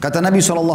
Kata Nabi SAW,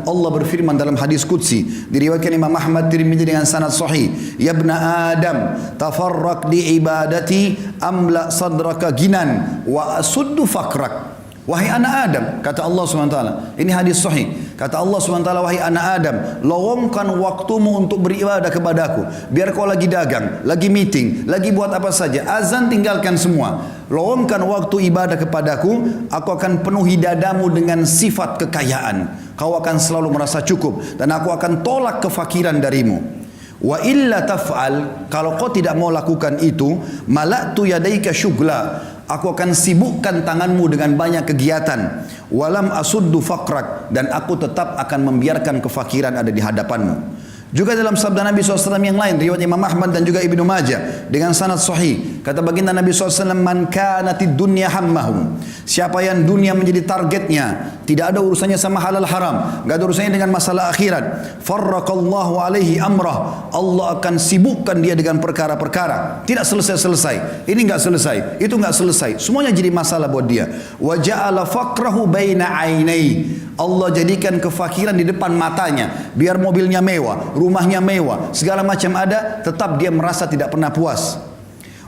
Allah berfirman dalam hadis Qudsi, diriwayatkan Imam Ahmad Tirmidzi dengan sanad sahih, Ya ibna Adam, tafarraq li ibadati amla sadraka ginan wa asuddu fakrak. Wahai anak Adam, kata Allah SWT, ini hadis sahih, kata Allah SWT, wahai anak Adam, lowongkan waktumu untuk beribadah kepadaku. Biar kau lagi dagang, lagi meeting, lagi buat apa saja, azan tinggalkan semua. Lowongkan waktu ibadah kepadaku, aku akan penuhi dadamu dengan sifat kekayaan. Kau akan selalu merasa cukup, dan aku akan tolak kefakiran darimu. Wa illa taf'al, kalau kau tidak mau lakukan itu, mala'tu yadaika syugla, aku akan sibukkan tanganmu dengan banyak kegiatan. Walam asuddu faqrak, dan aku tetap akan membiarkan kefakiran ada di hadapanmu. Juga dalam sabda Nabi SAW yang lain, riwayat Imam Ahmad dan juga Ibnu Majah dengan sanad sahih, kata baginda Nabi SAW, man kanatid dunya hammahum, siapa yang dunia menjadi targetnya, tidak ada urusannya sama halal haram, enggak ada urusannya dengan masalah akhirat, farraqallahu alaihi amrah, Allah akan sibukkan dia dengan perkara-perkara, tidak selesai-selesai, ini enggak selesai, itu enggak selesai, semuanya jadi masalah buat dia. Wa ja'ala faqrahu baina ainai, Allah jadikan kefakiran di depan matanya, biar mobilnya mewah, rumahnya mewah, segala macam ada, tetap dia merasa tidak pernah puas.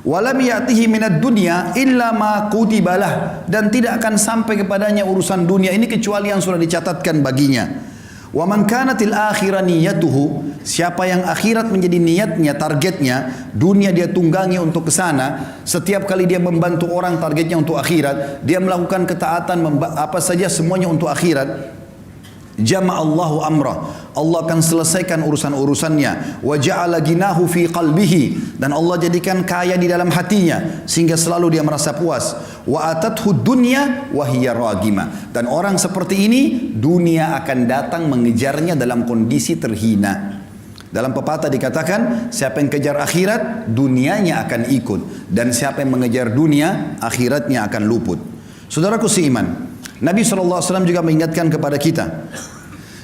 Walam ya'tihi minad dunya illa ma kutibalah, dan tidak akan sampai kepadanya urusan dunia ini kecuali yang sudah dicatatkan baginya. Wa man kanatil akhirah niyatuhu, siapa yang akhirat menjadi niatnya, targetnya, dunia dia tunggangi untuk ke sana, setiap kali dia membantu orang targetnya untuk akhirat, dia melakukan ketaatan apa saja semuanya untuk akhirat, jama'allahu amrah, Allah akan selesaikan urusan-urusannya. Wa ja'ala ginahu fi qalbihi, dan Allah jadikan kaya di dalam hatinya sehingga selalu dia merasa puas. Wa atathu dunya wa hiya ragima, dan orang seperti ini dunia akan datang mengejarnya dalam kondisi terhina. Dalam pepatah dikatakan, siapa yang kejar akhirat, dunianya akan ikut, dan siapa yang mengejar dunia, akhiratnya akan luput. Saudaraku seiman, Nabi SAW juga mengingatkan kepada kita,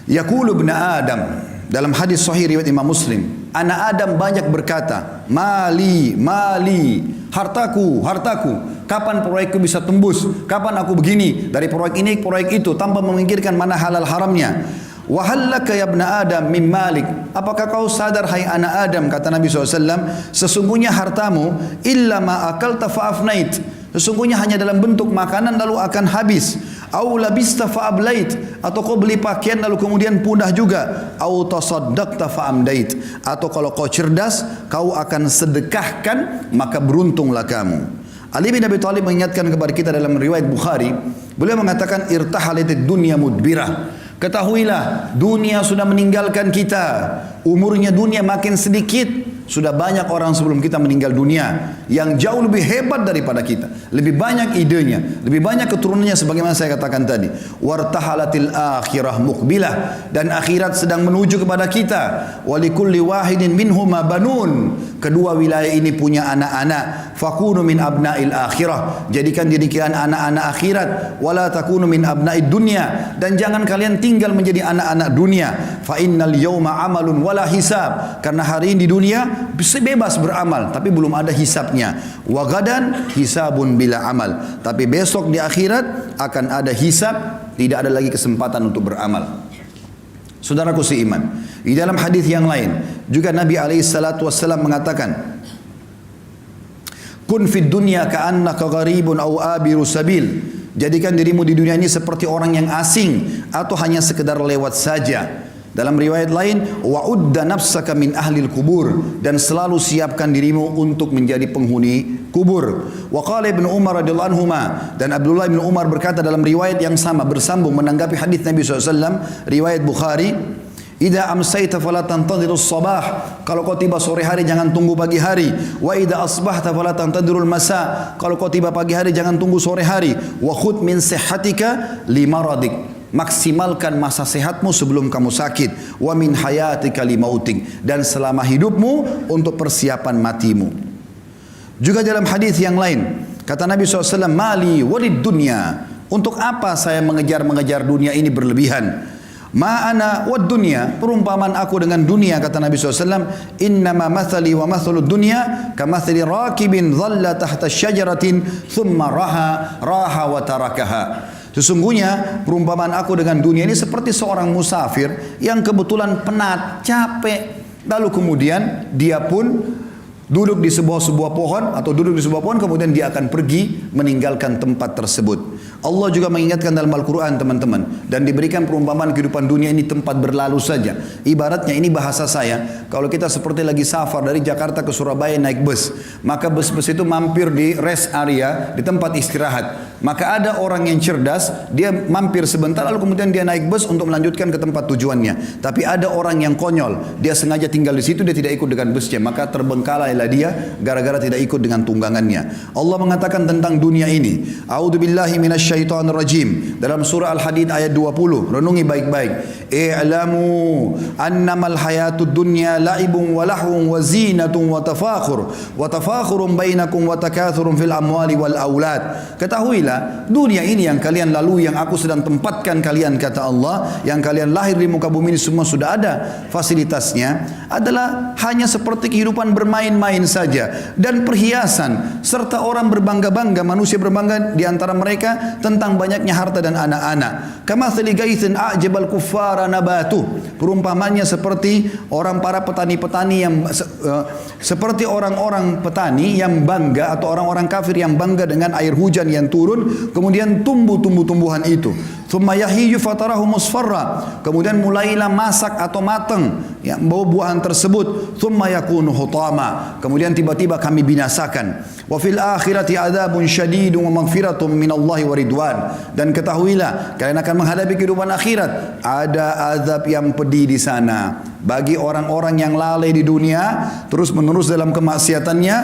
Yaqulu ibn Adam, dalam hadis sahih riwayat Imam Muslim, anak Adam banyak berkata, mali, mali, hartaku, hartaku, kapan proyekku bisa tembus, kapan aku begini, dari proyek ini, proyek itu, tanpa memikirkan mana halal haramnya. Wahallaka ya ibn Adam min malik, apakah kau sadar hai anak Adam, kata Nabi SAW, sesungguhnya hartamu, illa ma akalta fa'afnait, sesungguhnya hanya dalam bentuk makanan lalu akan habis. Au labista fa'ablait, atau kau beli pakaian lalu kemudian punah juga. Au tasaddaqta fa'amdait, atau kalau kau cerdas kau akan sedekahkan maka beruntunglah kamu. Ali bin Abi Thalib mengingatkan kepada kita dalam riwayat Bukhari, beliau mengatakan irtahalatid dunya mudbirah, ketahuilah dunia sudah meninggalkan kita, umurnya dunia makin sedikit. Sudah banyak orang sebelum kita meninggal dunia yang jauh lebih hebat daripada kita, lebih banyak idenya, lebih banyak keturunannya, sebagaimana saya katakan tadi. Wartahalatil akhirah muqbilah, dan akhirat sedang menuju kepada kita. Walikulli wahidin minhuma banun, kedua wilayah ini punya anak-anak. Fakunu min abnail akhirah, jadikan diri kalian anak-anak akhirat. Wala takunu min abnaid dunya, dan jangan kalian tinggal menjadi anak-anak dunia. Fa innal yawma amalun wala hisab, karena hari ini di dunia bebas beramal tapi belum ada hisabnya. Wa gadan hisabun bila amal, tapi besok di akhirat akan ada hisab, tidak ada lagi kesempatan untuk beramal. Saudaraku seiman, di dalam hadis yang lain juga Nabi SAW mengatakan, kun fid dunya ka'annaka gharibun aw abiru sabil, jadikan dirimu di dunia ini seperti orang yang asing atau hanya sekedar lewat saja. Dalam riwayat lain, wa'udda nafsaka min ahlil kubur, dan selalu siapkan dirimu untuk menjadi penghuni kubur. Wa qala Ibnu Umar radhiyallahu anhuma, dan Abdullah bin Umar berkata dalam riwayat yang sama bersambung menanggapi hadis Nabi SAW, riwayat Bukhari, idza amsayta fala tantadhirus sabah, kalau kau tiba sore hari jangan tunggu pagi hari. Wa idza asbahta fala tantadhirul masa, kalau kau tiba pagi hari jangan tunggu sore hari. Wa khudh min sihhatika limaradik, maksimalkan masa sehatmu sebelum kamu sakit. Wa min hayatika limautik, dan selama hidupmu untuk persiapan matimu. Juga dalam hadis yang lain kata Nabi SAW, mali walid dunya, untuk apa saya mengejar dunia ini berlebihan. Ma'ana wad dunya, perumpamaan aku dengan dunia, kata Nabi SAW, innama mathali wa mathalud dunya kamathali rakibin dhalla tahta syajaratin thumma raha wa tarakaha. Sesungguhnya perumpamaan aku dengan dunia ini seperti seorang musafir yang kebetulan penat, capek. Lalu kemudian dia pun duduk di sebuah pohon atau duduk di sebuah pohon, kemudian dia akan pergi meninggalkan tempat tersebut. Allah juga mengingatkan dalam Al-Quran teman-teman, dan diberikan perumpamaan kehidupan dunia ini tempat berlalu saja. Ibaratnya ini bahasa saya, kalau kita seperti lagi safar dari Jakarta ke Surabaya naik bus, maka bus-bus itu mampir di rest area, di tempat istirahat. Maka ada orang yang cerdas, dia mampir sebentar lalu kemudian dia naik bus untuk melanjutkan ke tempat tujuannya. Tapi ada orang yang konyol, dia sengaja tinggal di situ, dia tidak ikut dengan busnya, maka terbengkalailah dia gara-gara tidak ikut dengan tunggangannya. Allah mengatakan tentang dunia ini, A'udzubillahi minasyaitonirrajim, dalam surah Al-Hadid ayat 20. Renungi baik-baik. I'lamu annamal hayatud dunya la'ibun wa lahwun wa zinatun wa tafakhurun bainakum wa takathurun fil amwali wal aulad. Ketahuilah, dunia ini yang kalian lalui, yang aku sedang tempatkan kalian, kata Allah, yang kalian lahir di muka bumi ini semua sudah ada fasilitasnya, adalah hanya seperti kehidupan bermain-main saja dan perhiasan, serta orang berbangga-bangga, manusia berbangga di antara mereka tentang banyaknya harta dan anak-anak. Kamathali gaithin a'jabal kuffara nabatu. Perumpamannya seperti orang para petani-petani yang seperti orang-orang petani yang bangga, atau orang-orang kafir yang bangga dengan air hujan yang turun, kemudian tumbuh tumbuhan itu. Thumma yahiju fatarahu musfarra, kemudian mulailah masak atau matang ya, buah-buahan tersebut. Thumma yakunu hutama, kemudian tiba-tiba kami binasakan. Wa fil akhirati adzabun syadidun wa maghfiratun minallahi wa ridwan. Dan ketahuilah, kalian akan menghadapi kehidupan akhirat, ada azab yang pedih di sana. Bagi orang-orang yang lalai di dunia, terus menerus dalam kemaksiatannya,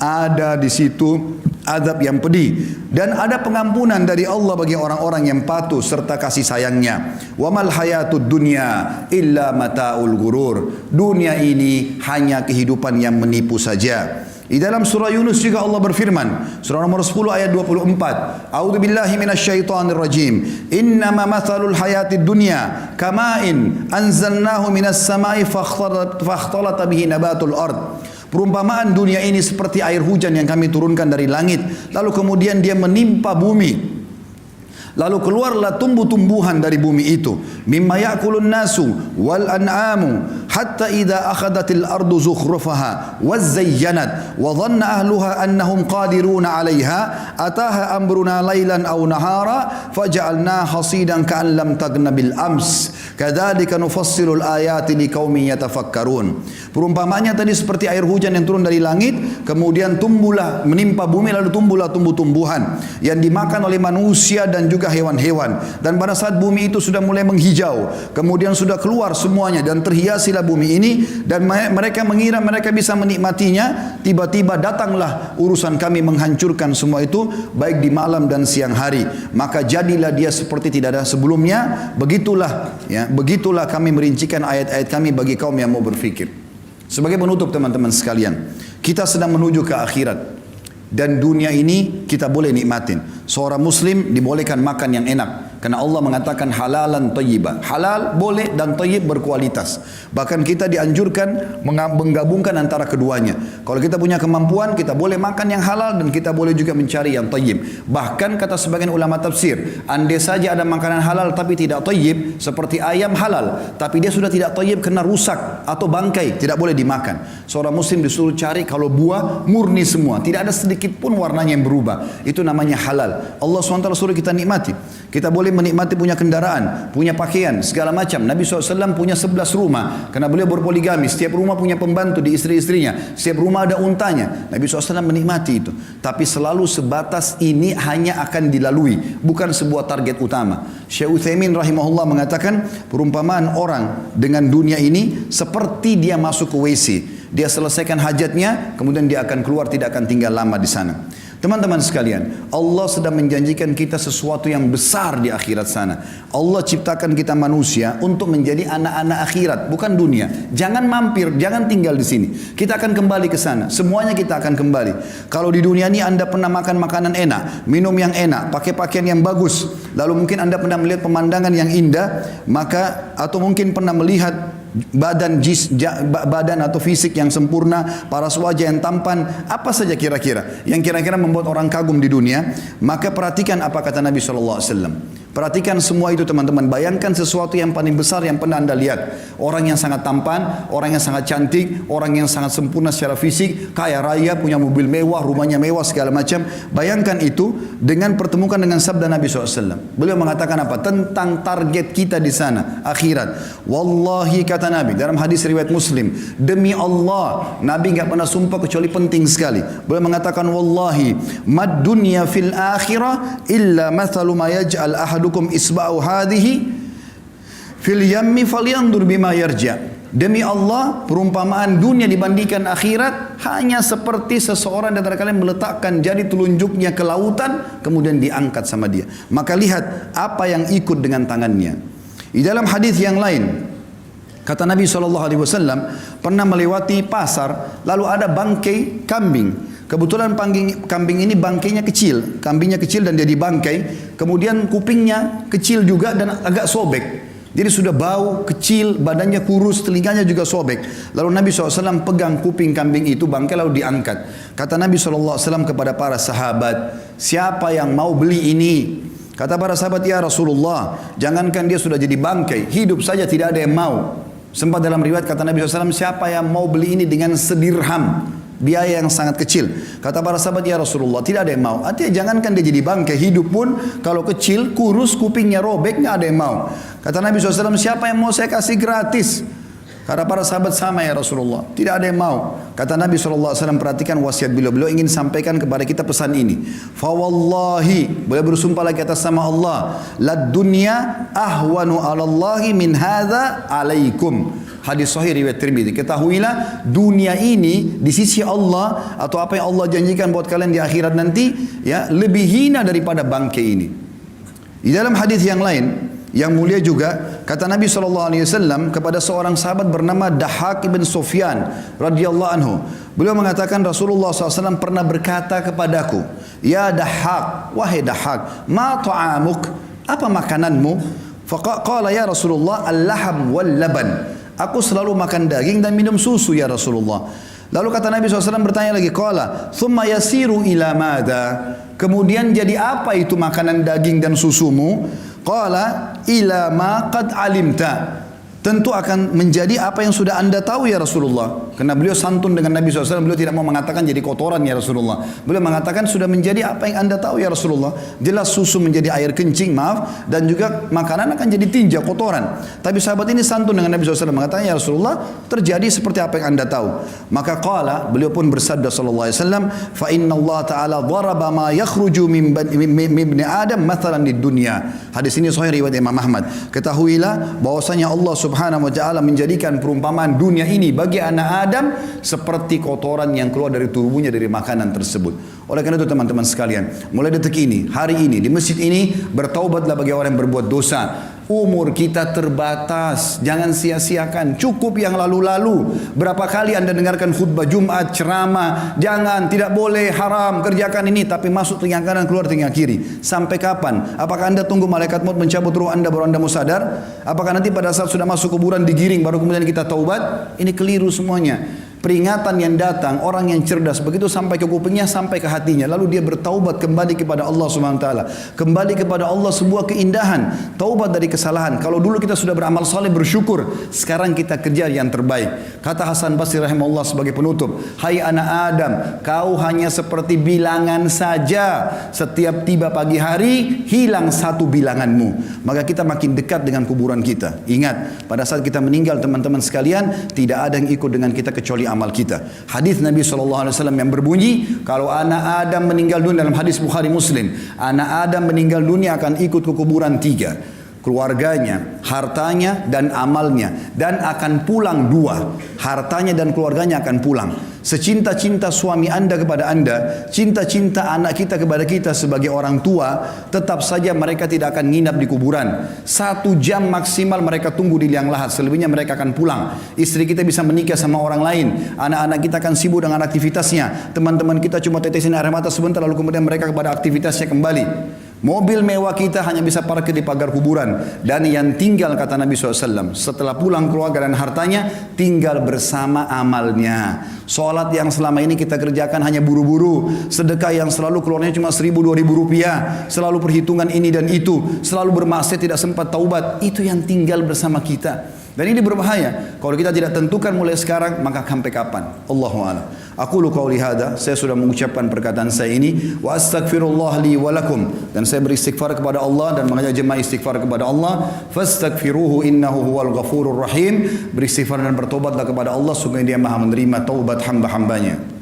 ada di situ azab yang pedih. Dan ada pengampunan dari Allah bagi orang-orang yang patuh serta kasih sayangnya. Wa mal hayatud dunya illa mataul ghurur. Dunia ini hanya kehidupan yang menipu saja. Di dalam surah Yunus juga Allah berfirman, surah nomor 10 ayat 24, A'udzubillahi minasyaitonir rajim. Innama mathalul hayatid dunya kama'in anzalnahu minas sama'i fakhtalata bihi nabatul ard. Perumpamaan dunia ini seperti air hujan yang kami turunkan dari langit, lalu kemudian dia menimpa bumi. Lalu keluarlah tumbuh-tumbuhan dari bumi itu. Mimma ya'kulun nasu wal an'amu hatta idza akhadatil ardu zukhrufaha wa zayyanat wa dhanna ahluha annahum qadiruna 'alayha ataha amruna laylan aw nahara faj'alna hasidan ka'an lam taghna bil ams kadzalika nufassilul ayati liqaumin yatafakkarun. Perumpamaannya tadi seperti air hujan yang turun dari langit, kemudian tumbuhlah, menimpa bumi, lalu tumbuhlah tumbuh-tumbuhan yang dimakan oleh manusia dan juga hewan-hewan. Dan pada saat bumi itu sudah mulai menghijau, kemudian sudah keluar semuanya dan terhiasilah bumi ini, dan mereka mengira mereka bisa menikmatinya, tiba-tiba datanglah urusan kami menghancurkan semua itu baik di malam dan siang hari. Maka jadilah dia seperti tidak ada sebelumnya. Begitulah ya, begitulah kami merincikan ayat-ayat kami bagi kaum yang mau berfikir. Sebagai penutup teman-teman sekalian, kita sedang menuju ke akhirat. Dan dunia ini kita boleh nikmatin. Seorang muslim dibolehkan makan yang enak, karena Allah mengatakan halalan thayyibah. Halal boleh dan thayyib berkualitas. Bahkan kita dianjurkan menggabungkan antara keduanya. Kalau kita punya kemampuan, kita boleh makan yang halal dan kita boleh juga mencari yang thayyib. Bahkan kata sebagian ulama tafsir, andai saja ada makanan halal tapi tidak thayyib, seperti ayam halal, tapi dia sudah tidak thayyib kena rusak atau bangkai, tidak boleh dimakan. Seorang muslim disuruh cari kalau buah murni semua, tidak ada sedikit pun warnanya yang berubah, itu namanya halal. Allah SWT suruh kita nikmati. Kita boleh menikmati punya kendaraan, punya pakaian, segala macam. Nabi SAW punya 11 rumah, karena beliau berpoligami. Setiap rumah punya pembantu di istri-istrinya, setiap rumah ada untanya. Nabi SAW menikmati itu. Tapi selalu sebatas ini hanya akan dilalui, bukan sebuah target utama. Syekh Utsaimin rahimahullah mengatakan, perumpamaan orang dengan dunia ini seperti dia masuk ke WC. Dia selesaikan hajatnya, kemudian dia akan keluar, tidak akan tinggal lama di sana. Teman-teman sekalian, Allah sedang menjanjikan kita sesuatu yang besar di akhirat sana. Allah ciptakan kita manusia untuk menjadi anak-anak akhirat, bukan dunia. Jangan mampir, jangan tinggal di sini. Kita akan kembali ke sana. Semuanya kita akan kembali. Kalau di dunia ini Anda pernah makan makanan enak, minum yang enak, pakai pakaian yang bagus, lalu mungkin Anda pernah melihat pemandangan yang indah, maka atau mungkin pernah melihat badan atau fisik yang sempurna, paras wajah yang tampan, apa saja kira-kira yang kira-kira membuat orang kagum di dunia, maka perhatikan apa kata Nabi SAW. Perhatikan semua itu teman-teman. Bayangkan sesuatu yang paling besar yang pernah Anda lihat. Orang yang sangat tampan, orang yang sangat cantik, orang yang sangat sempurna secara fisik, kaya raya, punya mobil mewah, rumahnya mewah, segala macam. Bayangkan itu dengan pertemukan dengan sabda Nabi SAW. Beliau mengatakan apa? Tentang target kita di sana, akhirat. Wallahi kata Nabi, dalam hadis riwayat Muslim, demi Allah, Nabi enggak pernah sumpah kecuali penting sekali. Beliau mengatakan, Wallahi, mad dunya fil akhirah illa mathalu ma yaj'al ahadukum isba'u hadhihi fil yammi falyandur bima yarja. Demi Allah, perumpamaan dunia dibandingkan akhirat hanya seperti seseorang di antara kalian meletakkan jari telunjuknya ke lautan kemudian diangkat sama dia. Maka lihat apa yang ikut dengan tangannya. Di dalam hadis yang lain kata Nabi SAW pernah melewati pasar, lalu ada bangkai kambing. Kebetulan kambing ini bangkainya kecil, kambingnya kecil dan dia dibangkai, kemudian kupingnya kecil juga dan agak sobek. Jadi sudah bau, kecil, badannya kurus, telinganya juga sobek. Lalu Nabi SAW pegang kuping kambing itu, bangkai lalu diangkat. Kata Nabi SAW kepada para sahabat, siapa yang mau beli ini? Kata para sahabat, ya Rasulullah, jangankan dia sudah jadi bangkai, hidup saja tidak ada yang mau. Sempat dalam riwayat kata Nabi SAW, siapa yang mau beli ini dengan sedirham? Biaya yang sangat kecil. Kata para sahabat, ya Rasulullah, tidak ada yang mau. Artinya jangankan dia jadi bangkai, hidup pun kalau kecil, kurus, kupingnya robek, nggak ada yang mau. Kata Nabi SAW, siapa yang mau saya kasih gratis? Kata para sahabat, sama ya Rasulullah, tidak ada yang mau. Kata Nabi SAW, perhatikan wasiat beliau ingin sampaikan kepada kita pesan ini. Fawallahi, beliau bersumpah lagi atas nama Allah, lad dunya ahwanu alallahi min hadza alaikum. Hadis sahih riwayat Tirmidzi. Ketahuilah dunia ini di sisi Allah atau apa yang Allah janjikan buat kalian di akhirat nanti ya lebih hina daripada bangkai ini. Di dalam hadis yang lain yang mulia juga kata Nabi SAW kepada seorang sahabat bernama Dahak ibn Sufyan radhiyallahu anhu. Beliau mengatakan Rasulullah SAW pernah berkata kepadaku, ya Dahak, wahai Dahak, ma ta'amuk, apa makananmu? Faqala ya Rasulullah al-laham wal laban. Aku selalu makan daging dan minum susu ya Rasulullah. Lalu kata Nabi SAW bertanya lagi, qala thumma yasiru ila mada. Kemudian jadi apa itu makanan daging dan susumu? Qala ila ma qad alimta. Tentu akan menjadi apa yang sudah anda tahu ya Rasulullah. Karena beliau santun dengan Nabi SAW, beliau tidak mau mengatakan jadi kotoran ya Rasulullah. Beliau mengatakan sudah menjadi apa yang anda tahu ya Rasulullah. Jelas susu menjadi air kencing, maaf. Dan juga makanan akan jadi tinja, kotoran. Tapi sahabat ini santun dengan Nabi SAW, mengatakan ya Rasulullah terjadi seperti apa yang anda tahu. Maka qala, beliau pun bersabda SAW, fa inna Allah Ta'ala dharaba ma yakhruju min ibni Adam mathalan di dunia. Hadis ini sahih riwayat Imam Ahmad. Ketahuilah bahwasanya Allah Subhanahu wa ta'ala menjadikan perumpamaan dunia ini bagi anak Adam seperti kotoran yang keluar dari tubuhnya dari makanan tersebut. Oleh karena itu teman-teman sekalian, mulai detik ini, hari ini, di masjid ini, bertaubatlah bagi orang yang berbuat dosa. Umur kita terbatas, jangan sia-siakan. Cukup yang lalu-lalu. Berapa kali anda dengarkan khutbah Jumat, ceramah, jangan, tidak boleh, haram, kerjakan ini, tapi masuk telinga kanan, keluar telinga kiri. Sampai kapan? Apakah anda tunggu malaikat maut mencabut ruh anda baru anda mau sadar? Apakah nanti pada saat sudah masuk kuburan digiring baru kemudian kita taubat? Ini keliru semuanya. Peringatan yang datang, orang yang cerdas begitu sampai ke kupingnya, sampai ke hatinya, lalu dia bertaubat kembali kepada Allah Subhanahu wa taala. Kembali kepada Allah sebuah keindahan, taubat dari kesalahan. Kalau dulu kita sudah beramal saleh bersyukur, sekarang kita kerja yang terbaik. Kata Hasan Basri rahimahullah sebagai penutup, hai anak Adam, kau hanya seperti bilangan saja. Setiap tiba pagi hari, hilang satu bilanganmu. Maka kita makin dekat dengan kuburan kita. Ingat, pada saat kita meninggal teman-teman sekalian, tidak ada yang ikut dengan kita kecuali amal kita. Hadis Nabi SAW yang berbunyi, kalau anak Adam meninggal dunia, dalam hadis Bukhari Muslim, anak Adam meninggal dunia akan ikut ke kuburan tiga. Keluarganya, hartanya, dan amalnya. Dan akan pulang dua. Hartanya dan keluarganya akan pulang. Secinta-cinta suami anda kepada anda, cinta-cinta anak kita kepada kita sebagai orang tua, tetap saja mereka tidak akan nginap di kuburan. 1 jam maksimal mereka tunggu di liang lahat, selebihnya mereka akan pulang. Istri kita bisa menikah sama orang lain, anak-anak kita akan sibuk dengan aktivitasnya, teman-teman kita cuma tetesin air mata sebentar lalu kemudian mereka kepada aktivitasnya kembali. Mobil mewah kita hanya bisa parkir di pagar kuburan. Dan yang tinggal, kata Nabi SAW, setelah pulang keluarga dan hartanya, tinggal bersama amalnya. Sholat yang selama ini kita kerjakan hanya buru-buru. Sedekah yang selalu keluarnya cuma 1.000-2.000 rupiah. Selalu perhitungan ini dan itu. Selalu bermaksiat, tidak sempat taubat. Itu yang tinggal bersama kita. Dan ini berbahaya. Kalau kita tidak tentukan mulai sekarang, maka sampai kapan? Allahu a'lam. Aku lu qauli hada, saya sudah mengucapkan perkataan saya ini, wa astaghfirullah li wa lakum, dan saya beristighfar kepada Allah dan mengajak jemaah istighfar kepada Allah. Fastaghfiruhu innahu huwal ghafurur rahim. Beristighfar dan bertobatlah kepada Allah, sungguh Dia Maha menerima taubat hamba-hambanya.